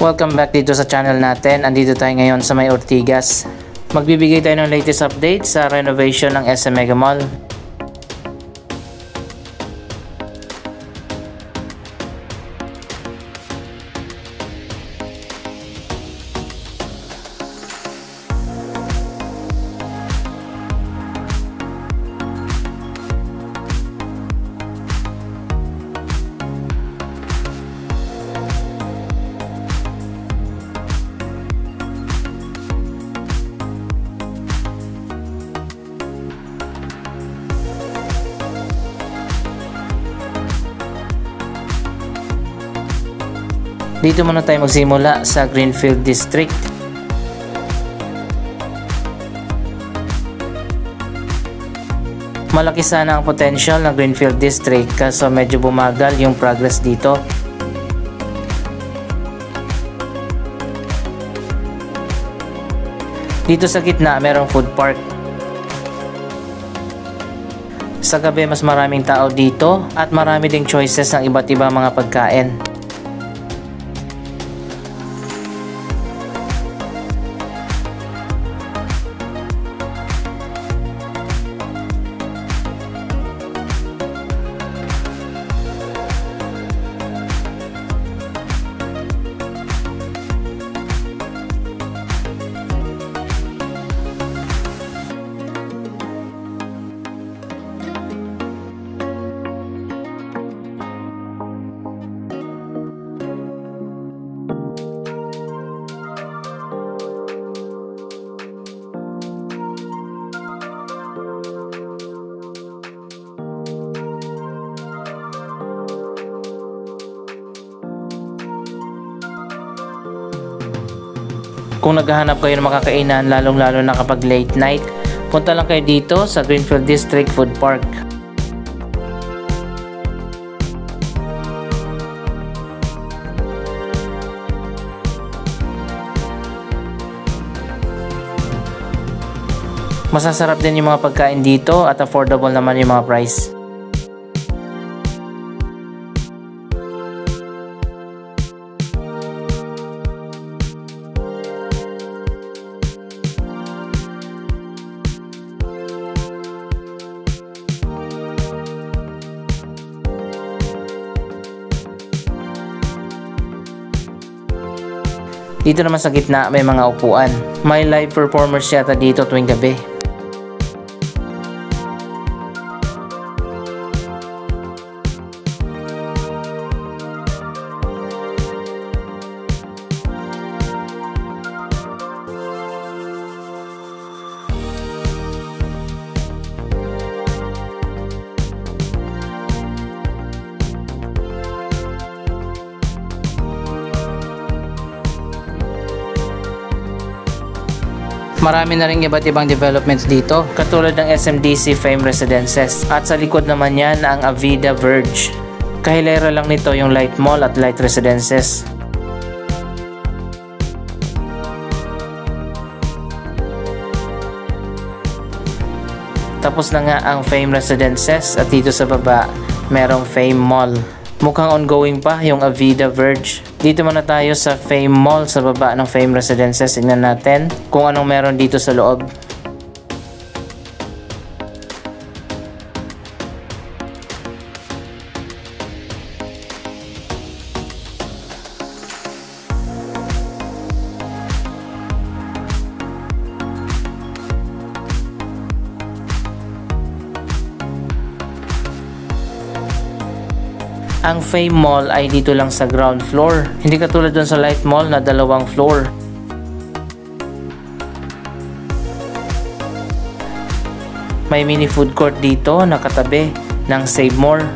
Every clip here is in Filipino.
Welcome back dito sa channel natin. Andito tayo ngayon sa May Ortigas. Magbibigay tayo ng latest update sa renovation ng SM Mega Mall. Dito muna tayo magsimula sa Greenfield District. Malaki sana ang potential ng Greenfield District kaso medyo bumagal yung progress dito. Dito sa gitna merong food park. Sa gabi mas maraming tao dito at marami ding choices ng iba't ibang mga pagkain. Kung naghahanap kayo ng makakainan lalong-lalo na kapag late night, punta lang kayo dito sa Greenfield District Food Park. Masasarap din yung mga pagkain dito at affordable naman yung mga price. Dito naman sa gitna may mga upuan. May live performers yata dito tuwing gabi. Marami na rin iba't ibang developments dito, katulad ng SMDC Fame Residences. At sa likod naman yan ang Avida Verge. Kahilera lang nito yung Light Mall at Light Residences. Tapos na nga ang Fame Residences at dito sa baba merong Fame Mall. Mukhang ongoing pa yung Avida Verge. Dito muna tayo sa Fame Mall sa baba ng Fame Residences. Tingnan natin kung anong meron dito sa loob. Ang Fame Mall ay dito lang sa ground floor. Hindi katulad dun sa Light Mall na dalawang floor. May mini food court dito na katabi ng Save More.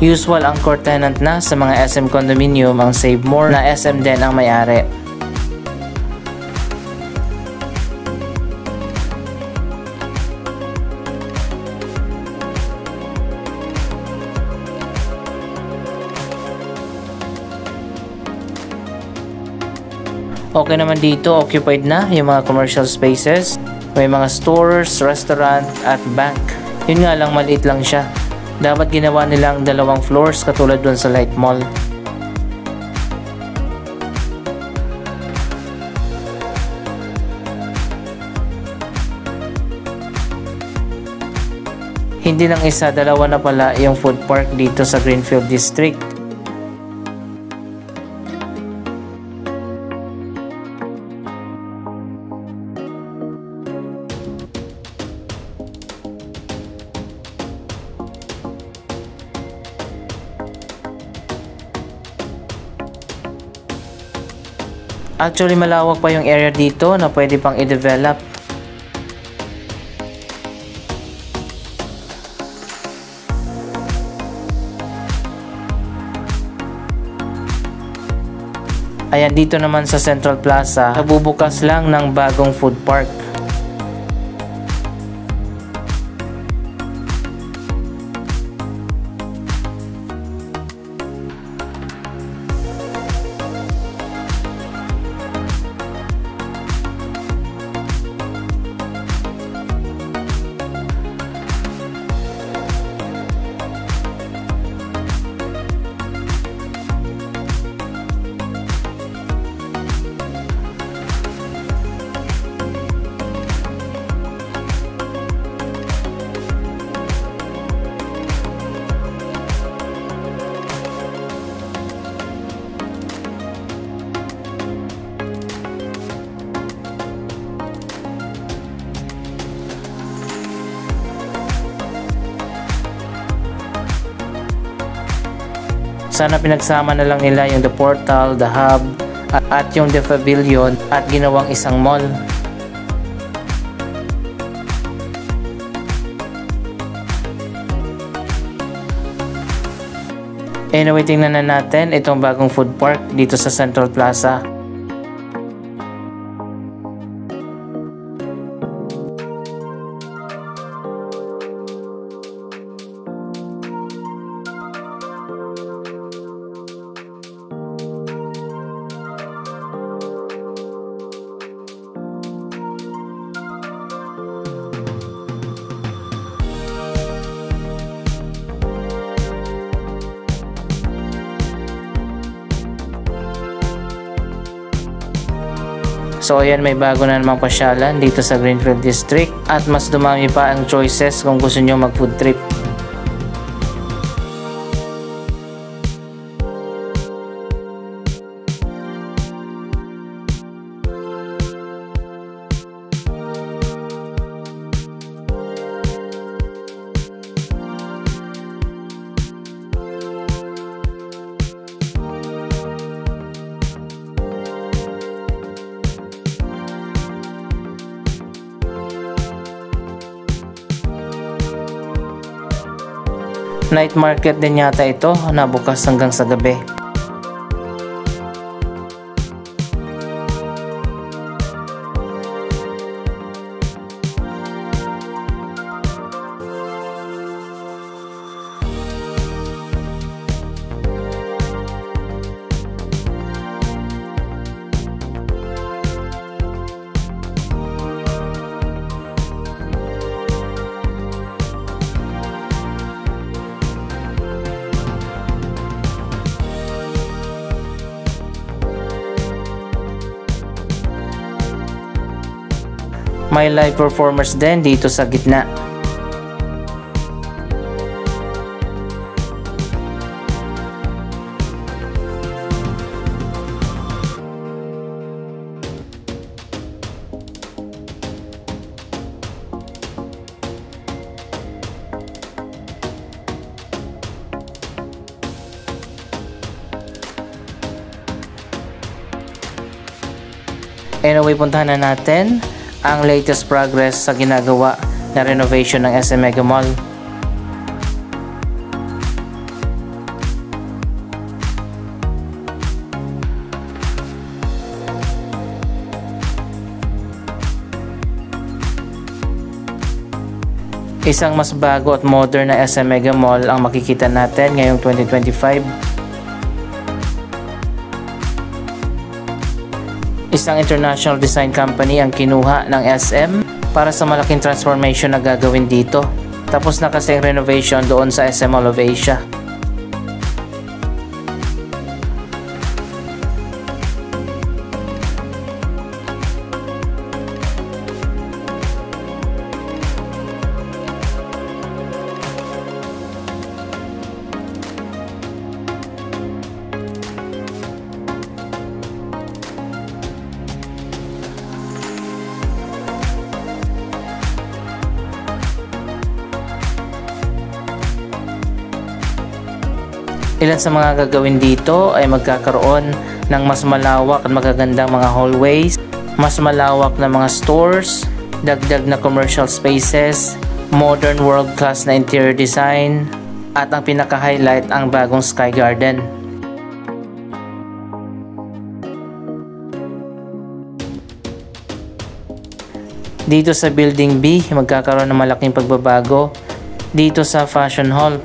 Usual ang court tenant na sa mga SM condominium ang Save More na SM din ang may-ari. Okay naman dito, occupied na yung mga commercial spaces. May mga stores, restaurant at bank. Yun nga lang, maliit lang siya. Dapat ginawa nilang 2 floors katulad dun sa Light Mall. Hindi lang isa, 2 na pala yung food park dito sa Greenfield District. Actually, malawak pa yung area dito na pwede pang i-develop. Ayan, dito naman sa Central Plaza, nabubukas lang ng bagong food park. Sana pinagsama na lang nila yung The Portal, The Hub, at yung The Pavilion at ginawang isang mall. Anyway, tingnan na natin itong bagong food park dito sa Central Plaza. So ayan, may bago na namang pasyalan dito sa Greenfield District at mas dumami pa ang choices kung gusto nyo mag food trip. Night market din yata ito na bukas hanggang sa gabi. May live performers din dito sa gitna. Anyway, puntahan na natin ang latest progress sa ginagawa na renovation ng SM Mega Mall. Isang mas bago at modern na SM Mega Mall ang makikita natin ngayong 2025. Isang international design company ang kinuha ng SM para sa malaking transformation na gagawin dito. Tapos na kasi ang renovation doon sa SM Mall of Asia. Ilan sa mga gagawin dito ay magkakaroon ng mas malawak at magagandang mga hallways, mas malawak na mga stores, dagdag na commercial spaces, modern world-class na interior design, at ang pinaka-highlight ang bagong Sky Garden. Dito sa Building B, magkakaroon ng malaking pagbabago dito sa Fashion Hall.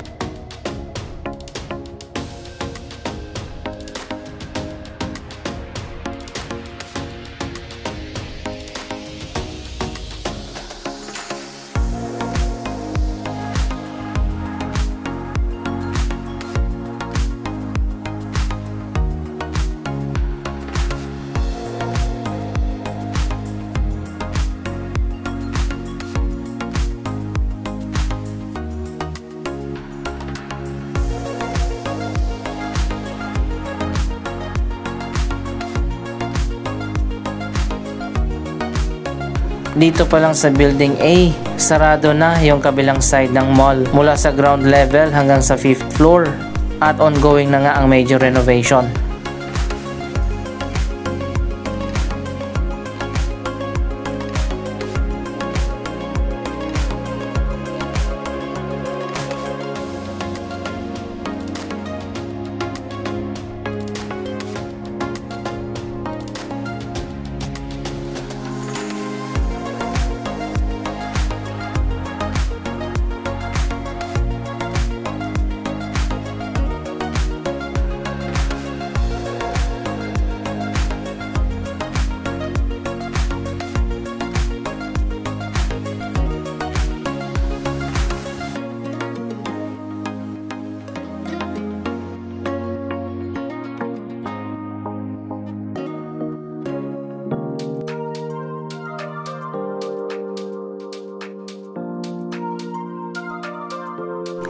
Dito pa lang sa Building A, sarado na yung kabilang side ng mall mula sa ground level hanggang sa 5th floor at ongoing na nga ang major renovation.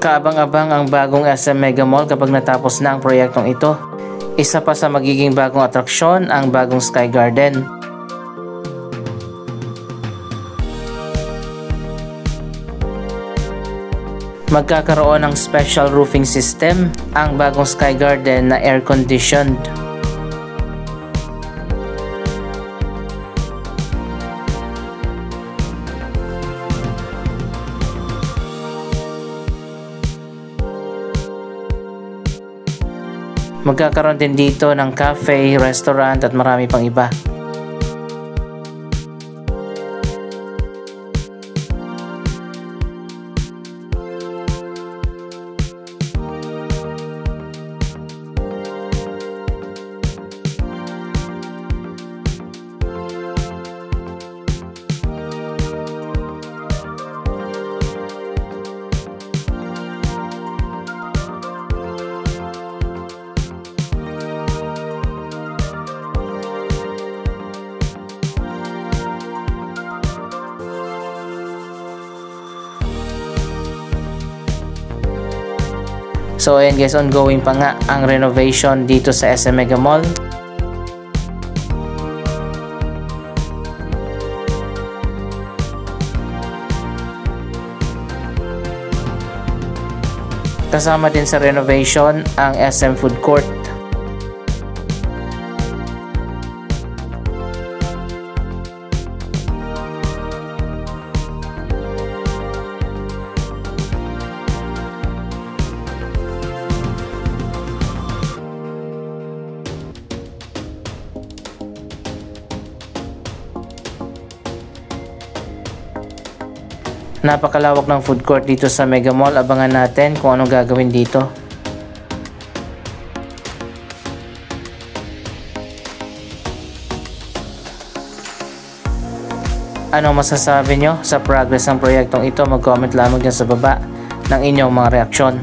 Kaabang-abang ang bagong SM Mega Mall kapag natapos na ang proyektong ito. Isa pa sa magiging bagong atraksyon ang bagong Sky Garden. Magkakaroon ng special roofing system ang bagong Sky Garden na air-conditioned. Magkakaroon din dito ng cafe, restaurant at marami pang iba. So ayan guys, ongoing pa nga ang renovation dito sa SM Mega Mall. Kasama din sa renovation ang SM Food Court. Napakalawak ng food court dito sa Mega Mall. Abangan natin kung anong gagawin dito. Anong masasabi nyo sa progress ng proyektong ito? Mag-comment lamang dyan sa baba ng inyong mga reaksyon.